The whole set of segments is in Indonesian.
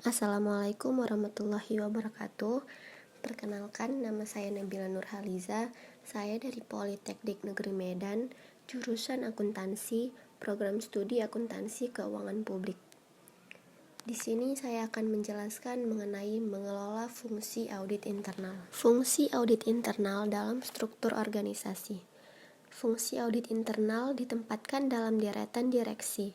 Assalamualaikum warahmatullahi wabarakatuh. Perkenalkan, nama saya Nabila Nurhaliza. Saya dari Politeknik Negeri Medan, jurusan akuntansi, program studi akuntansi keuangan publik. Di sini saya akan menjelaskan mengenai mengelola fungsi audit internal. Fungsi audit internal dalam struktur organisasi. Fungsi audit internal ditempatkan dalam deretan direksi.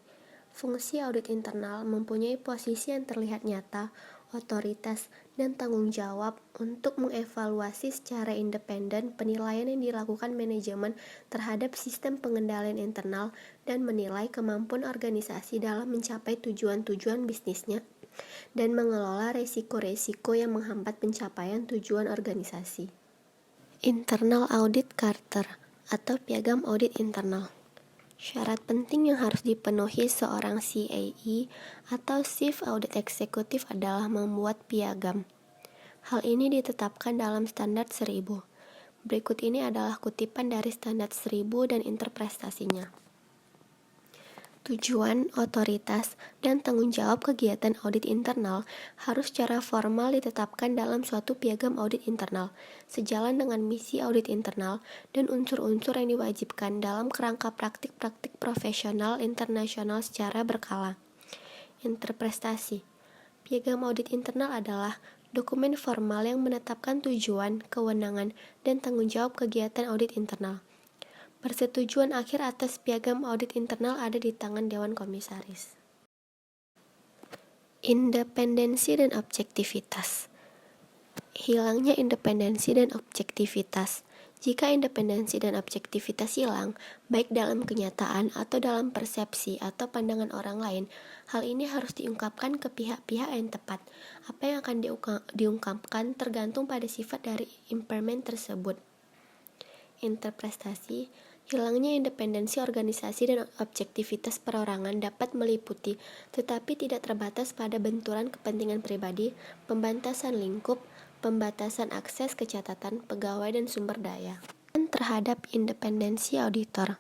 Fungsi audit internal mempunyai posisi yang terlihat nyata, otoritas, dan tanggung jawab untuk mengevaluasi secara independen penilaian yang dilakukan manajemen terhadap sistem pengendalian internal dan menilai kemampuan organisasi dalam mencapai tujuan-tujuan bisnisnya dan mengelola resiko-resiko yang menghambat pencapaian tujuan organisasi. Internal Audit Charter atau Piagam Audit Internal. Syarat penting yang harus dipenuhi seorang CAE atau Chief Audit Executive adalah membuat piagam. Hal ini ditetapkan dalam Standar 1000. Berikut ini adalah kutipan dari Standar 1000 dan interpretasinya. Tujuan, otoritas, dan tanggung jawab kegiatan audit internal harus secara formal ditetapkan dalam suatu piagam audit internal, sejalan dengan misi audit internal dan unsur-unsur yang diwajibkan dalam kerangka praktik-praktik profesional internasional secara berkala. Interpretasi. Piagam audit internal adalah dokumen formal yang menetapkan tujuan, kewenangan, dan tanggung jawab kegiatan audit internal. Persetujuan akhir atas piagam audit internal ada di tangan Dewan Komisaris. Independensi dan objektivitas. Hilangnya independensi dan objektivitas. Jika independensi dan objektivitas hilang, baik dalam kenyataan atau dalam persepsi atau pandangan orang lain, hal ini harus diungkapkan ke pihak-pihak yang tepat. Apa yang akan diungkapkan tergantung pada sifat dari impermen tersebut. Interpretasi. Hilangnya independensi organisasi dan objektivitas perorangan dapat meliputi, tetapi tidak terbatas pada benturan kepentingan pribadi, pembatasan lingkup, pembatasan akses ke catatan, pegawai, dan sumber daya. Terhadap independensi auditor.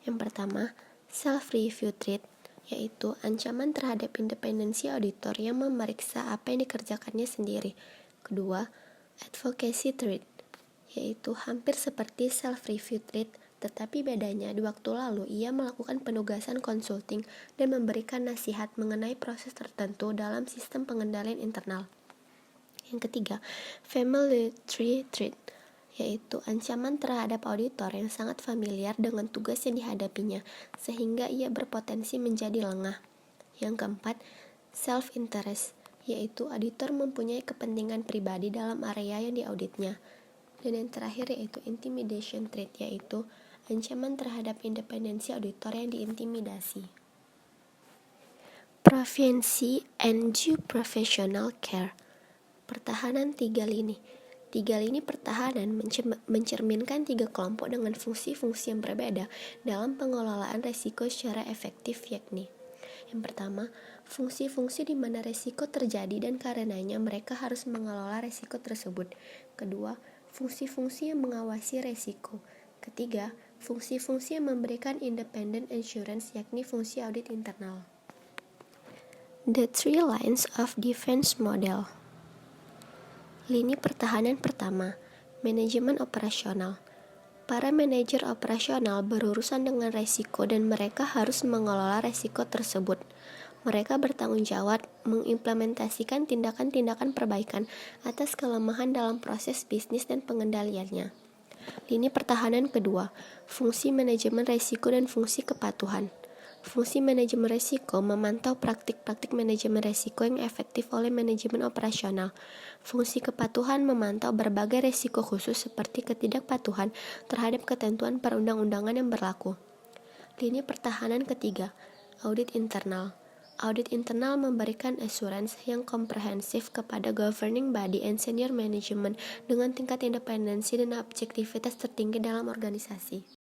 Yang pertama, self-review threat, yaitu ancaman terhadap independensi auditor yang memeriksa apa yang dikerjakannya sendiri. Kedua, advocacy threat, yaitu hampir seperti self-review threat, tetapi bedanya di waktu lalu ia melakukan penugasan konsulting dan memberikan nasihat mengenai proses tertentu dalam sistem pengendalian internal. Yang ketiga, familiarity threat, yaitu ancaman terhadap auditor yang sangat familiar dengan tugas yang dihadapinya, sehingga ia berpotensi menjadi lengah. Yang keempat, self-interest, yaitu auditor mempunyai kepentingan pribadi dalam area yang diauditnya. Dan yang terakhir yaitu intimidation threat, yaitu ancaman terhadap independensi auditor yang diintimidasi. Prevensi and due professional care. Pertahanan 3 lini. 3 lini pertahanan mencerminkan 3 kelompok dengan fungsi-fungsi yang berbeda dalam pengelolaan resiko secara efektif, yakni: yang pertama, fungsi-fungsi di mana resiko terjadi dan karenanya mereka harus mengelola resiko tersebut. Kedua, fungsi-fungsi yang mengawasi resiko. Ketiga, fungsi-fungsi yang memberikan independent assurance, yakni fungsi audit internal. The 3 lines of defense model. Lini pertahanan pertama, manajemen operasional. Para manajer operasional berurusan dengan resiko dan mereka harus mengelola resiko tersebut. Mereka bertanggung jawab mengimplementasikan tindakan-tindakan perbaikan atas kelemahan dalam proses bisnis dan pengendaliannya. Lini pertahanan kedua, fungsi manajemen risiko dan fungsi kepatuhan. Fungsi manajemen risiko memantau praktik-praktik manajemen risiko yang efektif oleh manajemen operasional. Fungsi kepatuhan memantau berbagai risiko khusus seperti ketidakpatuhan terhadap ketentuan perundang-undangan yang berlaku. Lini pertahanan ketiga, audit internal. Audit internal memberikan assurance yang komprehensif kepada governing body and senior management dengan tingkat independensi dan objektivitas tertinggi dalam organisasi.